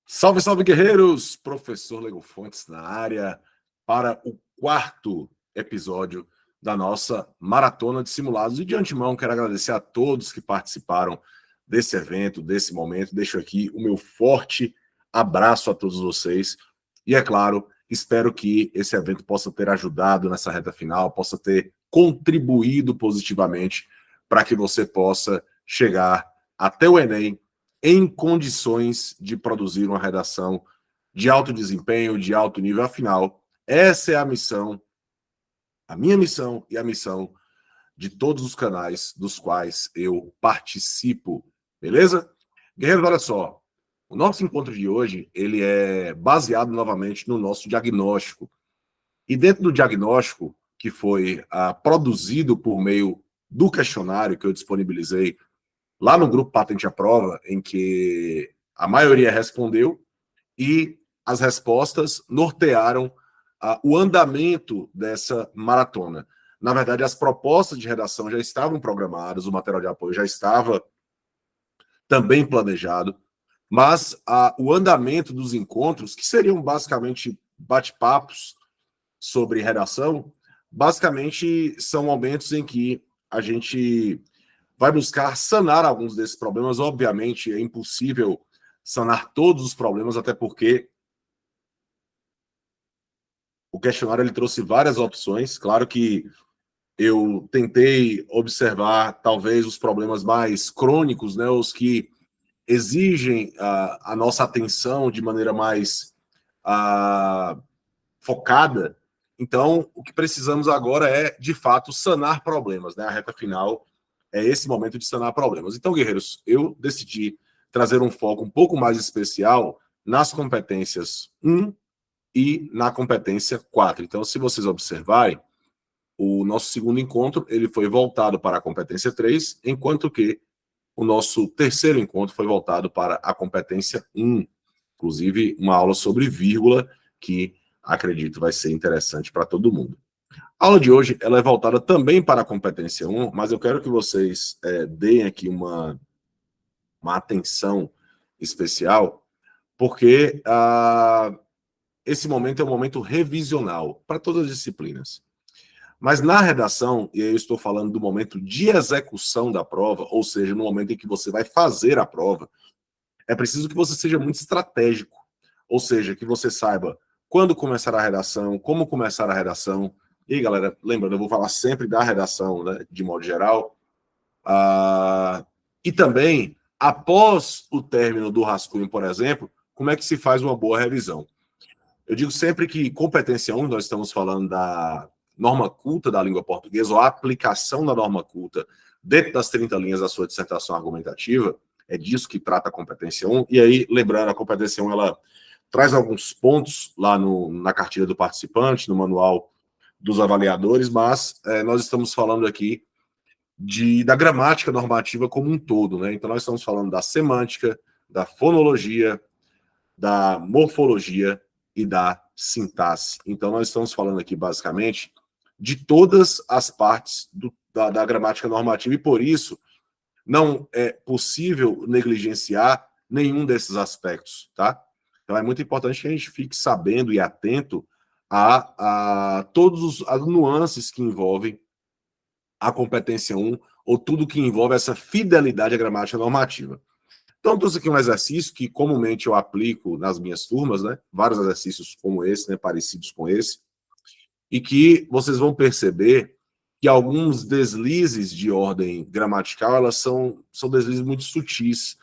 Salve, salve, guerreiros! Professor Lego Fontes na área para o quarto episódio da nossa Maratona de Simulados. E de antemão, quero agradecer a todos que participaram desse evento, desse momento. Deixo aqui o meu forte abraço a todos vocês. E, é claro, espero que esse evento possa ter ajudado nessa reta final, possa ter contribuído positivamente para que você possa chegar até o Enem em condições de produzir uma redação de alto desempenho, de alto nível. Afinal, essa é a missão, a minha missão e a missão de todos os canais dos quais eu participo, beleza? Guerreiros, olha só, o nosso encontro de hoje, ele é baseado novamente no nosso diagnóstico. E dentro do diagnóstico, que foi produzido por meio do questionário que eu disponibilizei lá no grupo Patente à Prova, em que a maioria respondeu e as respostas nortearam o andamento dessa maratona. Na verdade, as propostas de redação já estavam programadas, o material de apoio já estava também planejado, mas o andamento dos encontros, que seriam basicamente bate-papos sobre redação, basicamente são momentos em que a gente vai buscar sanar alguns desses problemas. Obviamente, é impossível sanar todos os problemas, até porque o questionário ele trouxe várias opções. Claro que eu tentei observar, talvez, os problemas mais crônicos, né, os que exigem a nossa atenção de maneira mais focada. Então, o que precisamos agora é, de fato, sanar problemas, né? A reta final é esse momento de sanar problemas. Então, guerreiros, eu decidi trazer um foco um pouco mais especial nas competências 1 e na competência 4. Então, se vocês observarem, o nosso segundo encontro ele foi voltado para a competência 3, enquanto que o nosso terceiro encontro foi voltado para a competência 1. Inclusive, uma aula sobre vírgula que acredito vai ser interessante para todo mundo. A aula de hoje ela é voltada também para a competência 1, mas eu quero que vocês deem aqui uma atenção especial, porque esse momento é um momento revisional para todas as disciplinas. Mas na redação, e aí eu estou falando do momento de execução da prova, ou seja, no momento em que você vai fazer a prova, é preciso que você seja muito estratégico, ou seja, que você saiba quando começar a redação, como começar a redação. E aí, galera, lembrando, eu vou falar sempre da redação, né, de modo geral. E também, após o término do rascunho, por exemplo, como é que se faz uma boa revisão. Eu digo sempre que competência 1, nós estamos falando da norma culta da língua portuguesa, ou a aplicação da norma culta dentro das 30 linhas da sua dissertação argumentativa, é disso que trata a competência 1. E aí, lembrando, a competência 1, ela traz alguns pontos lá na cartilha do participante, no manual dos avaliadores, mas nós estamos falando aqui da gramática normativa como um todo, né? Então, nós estamos falando da semântica, da fonologia, da morfologia e da sintaxe. Então, nós estamos falando aqui, basicamente, de todas as partes da gramática normativa, e por isso não é possível negligenciar nenhum desses aspectos, tá? Então, é muito importante que a gente fique sabendo e atento a todas as nuances que envolvem a competência 1, ou tudo que envolve essa fidelidade à gramática normativa. Então, trouxe aqui um exercício que comumente eu aplico nas minhas turmas, né? Vários exercícios como esse, né? Parecidos com esse, e que vocês vão perceber que alguns deslizes de ordem gramatical, elas são deslizes muito sutis,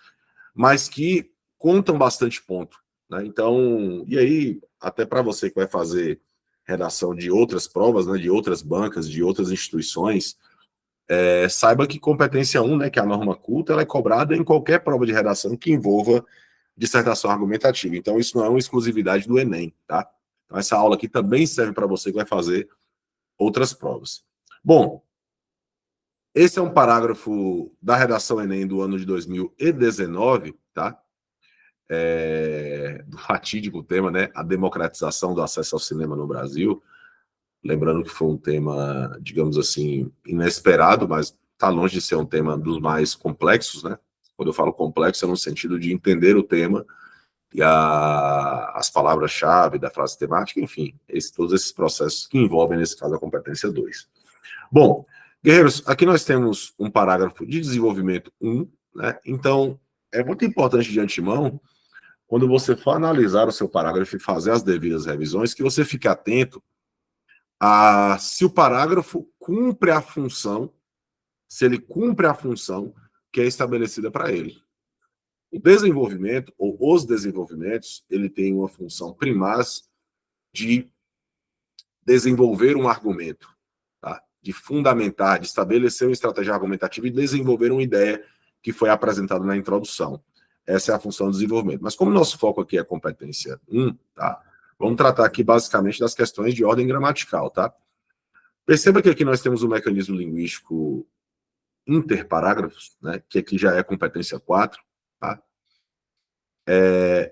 mas que contam bastante ponto, né? Então, e aí, até para você que vai fazer redação de outras provas, né? De outras bancas, de outras instituições, saiba que competência 1, né, que é a norma culta, ela é cobrada em qualquer prova de redação que envolva dissertação argumentativa. Então, isso não é uma exclusividade do Enem, tá? Então, essa aula aqui também serve para você que vai fazer outras provas. Bom, esse é um parágrafo da redação Enem do ano de 2019, tá? Do fatídico tema, né? A democratização do acesso ao cinema no Brasil. Lembrando que foi um tema, digamos assim, inesperado, mas está longe de ser um tema dos mais complexos, né? Quando eu falo complexo, é no sentido de entender o tema e as palavras-chave da frase temática, enfim, todos esses processos que envolvem, nesse caso, a competência 2. Bom, guerreiros, aqui nós temos um parágrafo de desenvolvimento 1, né? Então, é muito importante de antemão, quando você for analisar o seu parágrafo e fazer as devidas revisões, que você fique atento a se o parágrafo cumpre a função, se ele cumpre a função que é estabelecida para ele. O desenvolvimento, ou os desenvolvimentos, ele tem uma função primaz de desenvolver um argumento, tá? De fundamentar, de estabelecer uma estratégia argumentativa e desenvolver uma ideia que foi apresentada na introdução. Essa é a função do desenvolvimento. Mas como nosso foco aqui é competência 1, tá? Vamos tratar aqui basicamente das questões de ordem gramatical, tá? Perceba que aqui nós temos um mecanismo linguístico interparágrafos, né? Que aqui já é competência 4, tá?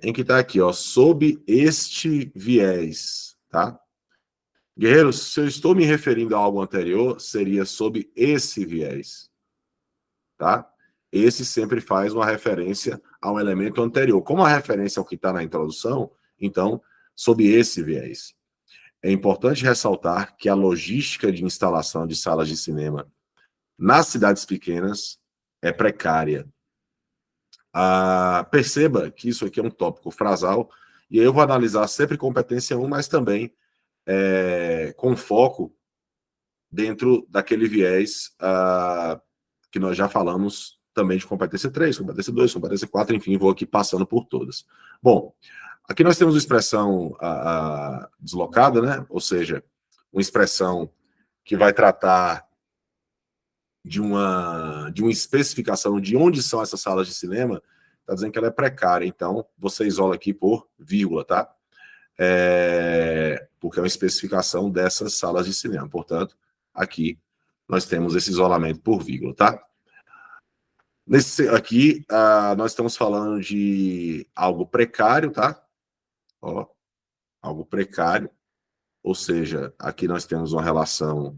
Em que está aqui, ó, sob este viés, tá? Guerreiros, se eu estou me referindo a algo anterior, seria sob esse viés, tá? Esse sempre faz uma referência a um elemento anterior. Como a referência ao que está na introdução, então, sob esse viés. É importante ressaltar que a logística de instalação de salas de cinema nas cidades pequenas é precária. Perceba que isso aqui é um tópico frasal, e aí eu vou analisar sempre competência 1, mas também com foco dentro daquele viés que nós já falamos também de competência 3, competência 2, competência 4, enfim, vou aqui passando por todas. Bom, aqui nós temos uma expressão deslocada, né? Ou seja, uma expressão que vai tratar de uma especificação de onde são essas salas de cinema, está dizendo que ela é precária, então você isola aqui por vírgula, tá? Porque é uma especificação dessas salas de cinema, portanto, aqui nós temos esse isolamento por vírgula, tá? Aqui, nós estamos falando de algo precário, tá? Ó, algo precário, ou seja, aqui nós temos uma relação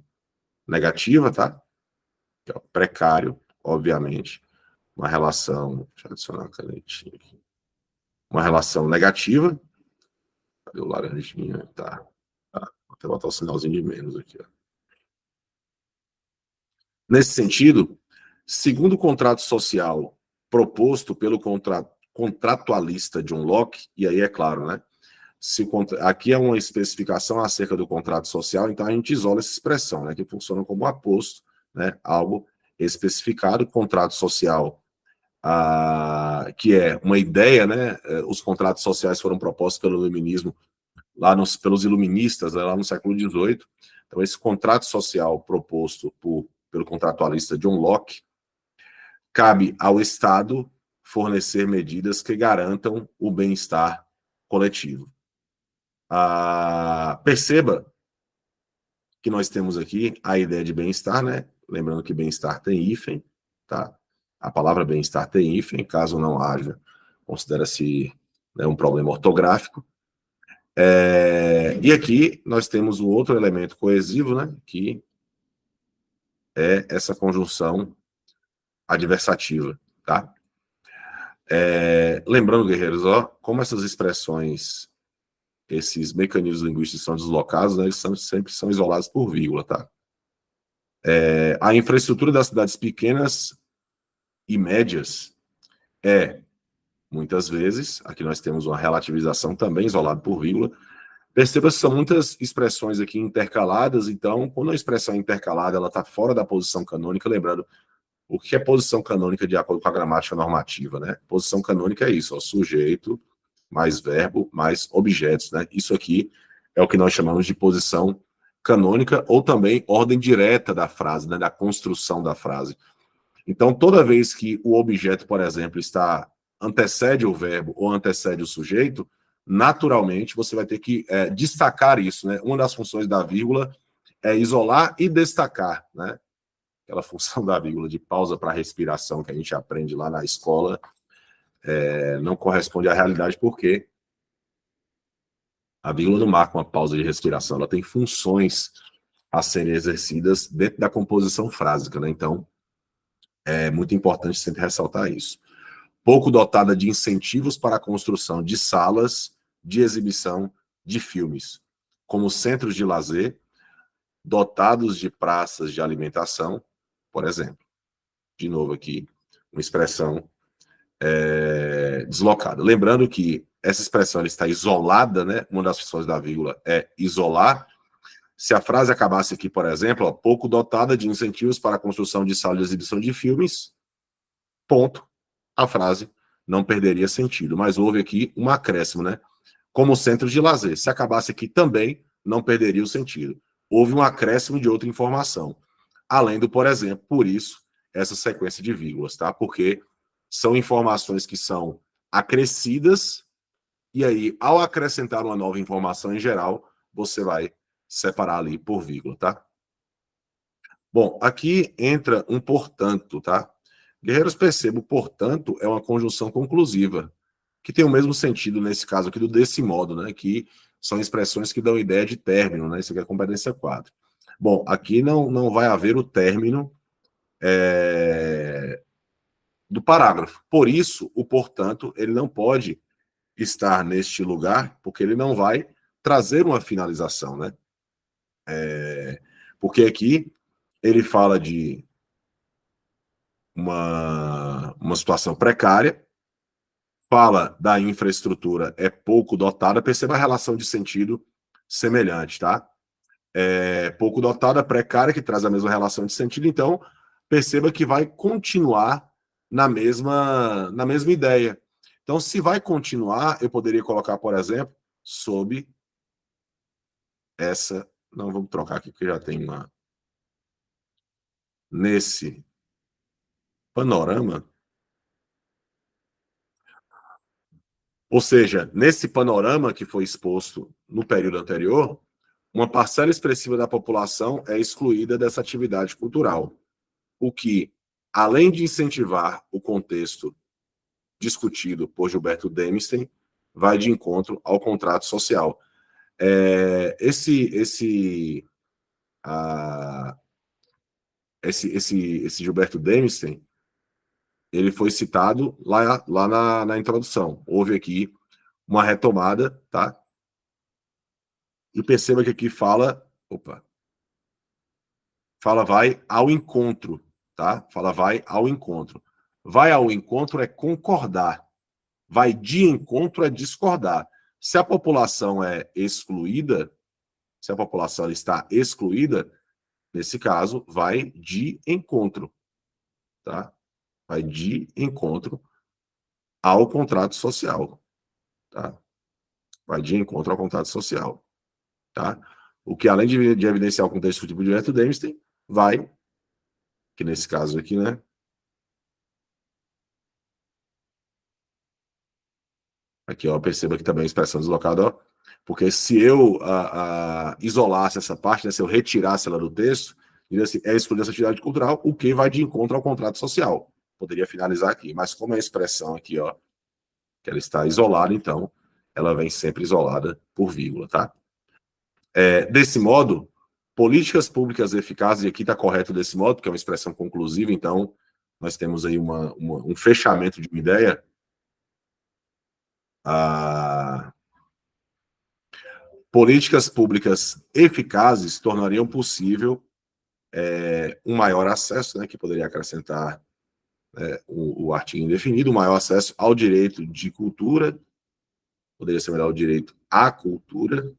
negativa, tá? Precário, obviamente, uma relação, deixa eu adicionar uma canetinha aqui, uma relação negativa, cadê o laranjinha? Tá, vou até botar o sinalzinho de menos aqui, ó. Nesse sentido, segundo o contrato social proposto pelo contratualista John Locke, e aí é claro, né? Aqui é uma especificação acerca do contrato social, então a gente isola essa expressão, né? Que funciona como aposto, né? Algo especificado, contrato social, que é uma ideia, né? Os contratos sociais foram propostos pelo iluminismo, pelos iluministas, lá no século XVIII. Então, esse contrato social proposto pelo contratualista John Locke, cabe ao Estado fornecer medidas que garantam o bem-estar coletivo. Perceba que nós temos aqui a ideia de bem-estar, né? Lembrando que bem-estar tem hífen, tá? A palavra bem-estar tem hífen, caso não haja, considera-se, né, um problema ortográfico. E aqui nós temos um outro elemento coesivo, né? Que é essa conjunção adversativa, tá? Lembrando, guerreiros, ó, como essas expressões, esses mecanismos linguísticos são deslocados, né, eles sempre são isolados por vírgula, tá? A infraestrutura das cidades pequenas e médias muitas vezes, aqui nós temos uma relativização também isolada por vírgula. Perceba que são muitas expressões aqui intercaladas, então, quando a expressão é intercalada, ela está fora da posição canônica, lembrando, o que é posição canônica de acordo com a gramática normativa, né? Posição canônica é isso, ó, sujeito, mais verbo, mais objetos, né? Isso aqui é o que nós chamamos de posição canônica, ou também ordem direta da frase, né? Da construção da frase. Então, toda vez que o objeto, por exemplo, antecede o verbo ou antecede o sujeito, naturalmente você vai ter que destacar isso, né? Uma das funções da vírgula é isolar e destacar, né? Aquela função da vírgula de pausa para respiração que a gente aprende lá na escola não corresponde à realidade, porque a vírgula não marca uma pausa de respiração, ela tem funções a serem exercidas dentro da composição frásica, né? Então, é muito importante sempre ressaltar isso. pouco dotada de incentivos para a construção de salas de exibição de filmes, como centros de lazer, dotados de praças de alimentação, por exemplo. De novo aqui, uma expressão deslocada. Lembrando que essa expressão ela está isolada, né? Uma das funções da vírgula é isolar. Se a frase acabasse aqui, por exemplo, ó, pouco dotada de incentivos para a construção de salas de exibição de filmes, ponto, a frase não perderia sentido. Mas houve aqui um acréscimo, né? Como centro de lazer. Se acabasse aqui também, não perderia o sentido. Houve um acréscimo de outra informação. Além do, por exemplo, por isso, essa sequência de vírgulas, tá? Porque são informações que são acrescidas, e aí, ao acrescentar uma nova informação em geral, você vai separar ali por vírgula, tá? Bom, aqui entra um portanto, tá? Guerreiros, percebo, portanto, é uma conjunção conclusiva, que tem o mesmo sentido nesse caso aqui do desse modo, né? Que são expressões que dão ideia de término, né? Isso aqui é a competência 4. Bom, aqui não vai haver o término do parágrafo. Por isso, o portanto, ele não pode estar neste lugar, porque ele não vai trazer uma finalização, né? Porque aqui ele fala de uma situação precária, fala da infraestrutura é pouco dotada, perceba a relação de sentido semelhante, tá? Pouco dotada, precária, que traz a mesma relação de sentido, então perceba que vai continuar na mesma ideia. Então, se vai continuar, eu poderia colocar, por exemplo, sob essa. Não, vamos trocar aqui, porque já tem uma. Nesse panorama, ou seja, nesse panorama que foi exposto no período anterior, uma parcela expressiva da população é excluída dessa atividade cultural, o que, além de incentivar o contexto discutido por Gilberto Demstein, vai de encontro ao contrato social. Esse Gilberto Demstein, ele foi citado lá na introdução. Houve aqui uma retomada, tá? E perceba que aqui fala vai ao encontro, tá? Fala vai ao encontro. Vai ao encontro é concordar. Vai de encontro é discordar. Se a população é excluída, se a população está excluída, nesse caso, vai de encontro, tá? Vai de encontro ao contrato social, tá? Vai de encontro ao contrato social, tá? O que, além de evidenciar o contexto tipo de Gilberto Demstein, vai, que nesse caso aqui, né? Aqui, ó, perceba que também a expressão deslocada, ó, porque se eu isolasse essa parte, né, se eu retirasse ela do texto, diria assim, é excluir essa atividade cultural, o que vai de encontro ao contrato social. Poderia finalizar aqui, mas como é a expressão aqui, ó, que ela está isolada, então ela vem sempre isolada por vírgula, tá? Desse modo, políticas públicas eficazes, e aqui está correto desse modo, porque é uma expressão conclusiva, então nós temos aí um fechamento de uma ideia. Políticas públicas eficazes tornariam possível um maior acesso, né, que poderia acrescentar o artigo indefinido, um maior acesso ao direito de cultura, poderia ser melhor o direito à cultura,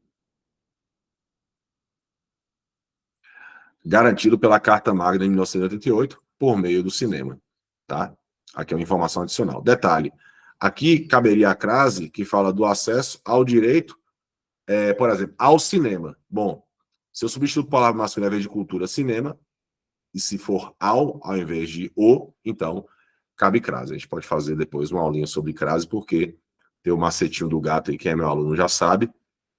garantido pela Carta Magna de 1988, por meio do cinema. Tá? Aqui é uma informação adicional. Detalhe, aqui caberia a crase que fala do acesso ao direito, por exemplo, ao cinema. Bom, se eu substituo a palavra masculina ao invés de cultura, cinema, e se for ao invés de o, então cabe crase. A gente pode fazer depois uma aulinha sobre crase, porque tem o macetinho do gato aí, quem é meu aluno já sabe,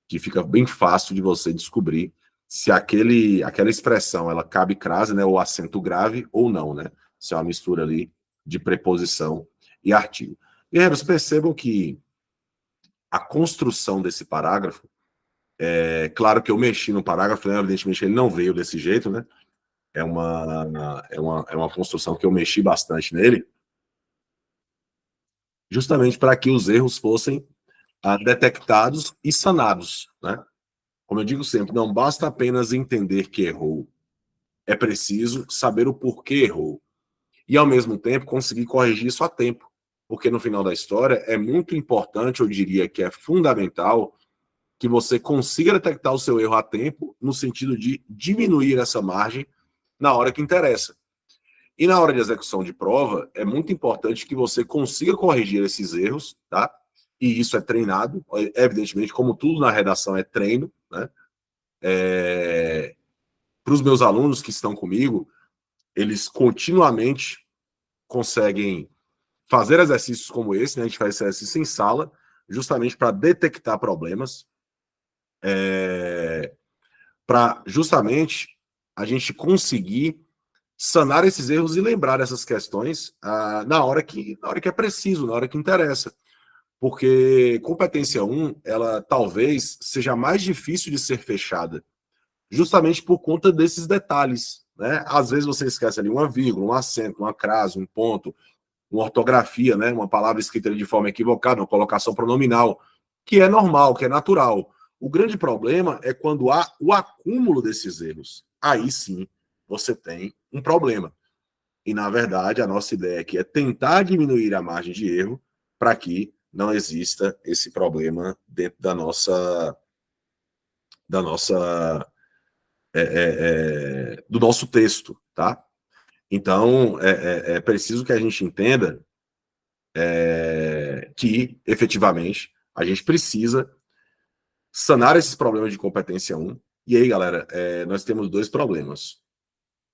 que fica bem fácil de você descobrir se aquela expressão ela cabe crase, né, ou acento grave ou não, né? Se é uma mistura ali de preposição e artigo. Guerreiros, percebam que a construção desse parágrafo, claro que eu mexi no parágrafo, né, evidentemente ele não veio desse jeito, né? É uma construção que eu mexi bastante nele. justamente para que os erros fossem detectados e sanados, né? Como eu digo sempre, não basta apenas entender que errou, é preciso saber o porquê errou e, ao mesmo tempo, conseguir corrigir isso a tempo, porque no final da história é muito importante, eu diria que é fundamental, que você consiga detectar o seu erro a tempo, no sentido de diminuir essa margem na hora que interessa. E na hora de execução de prova, é muito importante que você consiga corrigir esses erros, tá? E isso é treinado, evidentemente, como tudo na redação é treino, né? Para os meus alunos que estão comigo, eles continuamente conseguem fazer exercícios como esse, né? A gente faz exercício em sala, justamente para detectar problemas, para justamente a gente conseguir sanar esses erros e lembrar essas questões na hora que é preciso, na hora que interessa. Porque competência 1, ela talvez seja mais difícil de ser fechada, justamente por conta desses detalhes, né? Às vezes você esquece ali uma vírgula, um acento, uma crase, um ponto, uma ortografia, né? Uma palavra escrita de forma equivocada, uma colocação pronominal, que é normal, que é natural. O grande problema é quando há o acúmulo desses erros. Aí sim você tem um problema. E, na verdade, a nossa ideia aqui é tentar diminuir a margem de erro para que não exista esse problema dentro da nossa do nosso texto, tá? Então, é preciso que a gente entenda que, efetivamente, a gente precisa sanar esses problemas de competência 1. E aí, galera, nós temos dois problemas.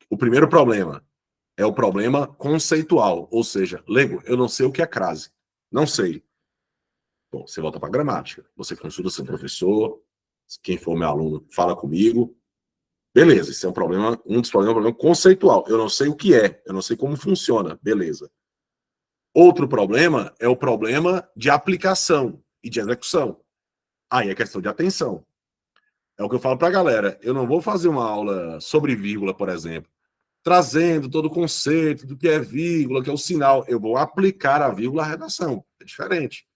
O primeiro problema é o problema conceitual, ou seja, Lego, eu não sei o que é crase. Não sei. Bom, você volta para a gramática. Você consulta seu professor, quem for meu aluno fala comigo. Beleza, esse é um problema, um dos problemas é um problema conceitual. Eu não sei o que é, eu não sei como funciona. Beleza. Outro problema é o problema de aplicação e de execução. Aí é questão de atenção. É o que eu falo para a galera. Eu não vou fazer uma aula sobre vírgula, por exemplo, trazendo todo o conceito do que é vírgula, que é o sinal. Eu vou aplicar a vírgula à redação. É diferente.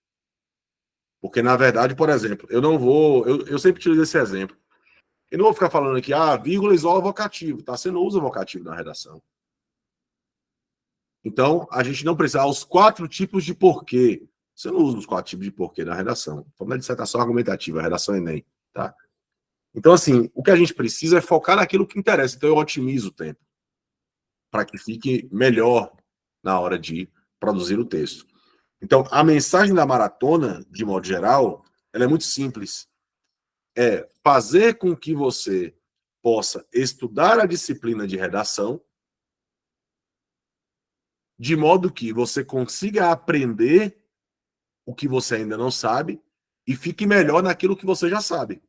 Porque, na verdade, por exemplo, eu não vou. Eu sempre utilizo esse exemplo. Eu não vou ficar falando aqui, vírgula isola vocativo, tá? Você não usa vocativo na redação. Então, a gente não precisa. Os 4 tipos de porquê. Você não usa os 4 tipos de porquê na redação. Como na dissertação argumentativa, a redação Enem, tá? Então, assim, o que a gente precisa é focar naquilo que interessa. Então, eu otimizo o tempo para que fique melhor na hora de produzir o texto. Então, a mensagem da maratona, de modo geral, ela é muito simples. É fazer com que você possa estudar a disciplina de redação de modo que você consiga aprender o que você ainda não sabe e fique melhor naquilo que você já sabe.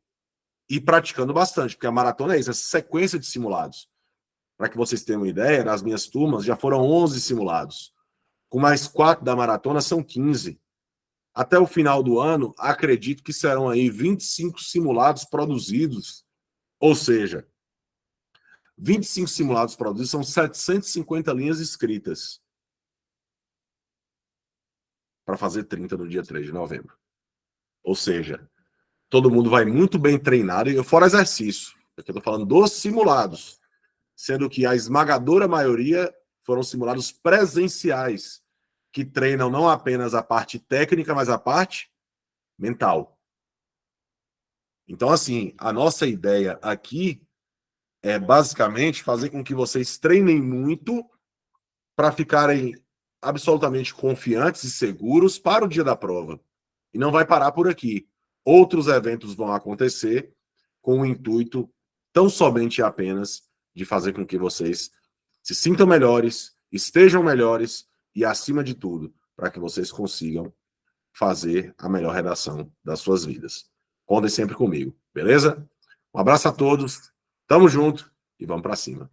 E praticando bastante, porque a maratona é isso, essa sequência de simulados. Para que vocês tenham uma ideia, nas minhas turmas já foram 11 simulados. Com mais 4 da maratona, são 15. Até o final do ano, acredito que serão aí 25 simulados produzidos. Ou seja, 25 simulados produzidos são 750 linhas escritas para fazer 30 no dia 3 de novembro. Ou seja, todo mundo vai muito bem treinado, e fora exercício. Aqui eu estou falando dos simulados, sendo que a esmagadora maioria foram simulados presenciais, que treinam não apenas a parte técnica, mas a parte mental. Então, assim, a nossa ideia aqui é basicamente fazer com que vocês treinem muito para ficarem absolutamente confiantes e seguros para o dia da prova. E não vai parar por aqui. Outros eventos vão acontecer com o intuito tão somente e apenas de fazer com que vocês se sintam melhores, estejam melhores e, acima de tudo, para que vocês consigam fazer a melhor redação das suas vidas. Contem sempre comigo, beleza? Um abraço a todos, tamo junto e vamos para cima.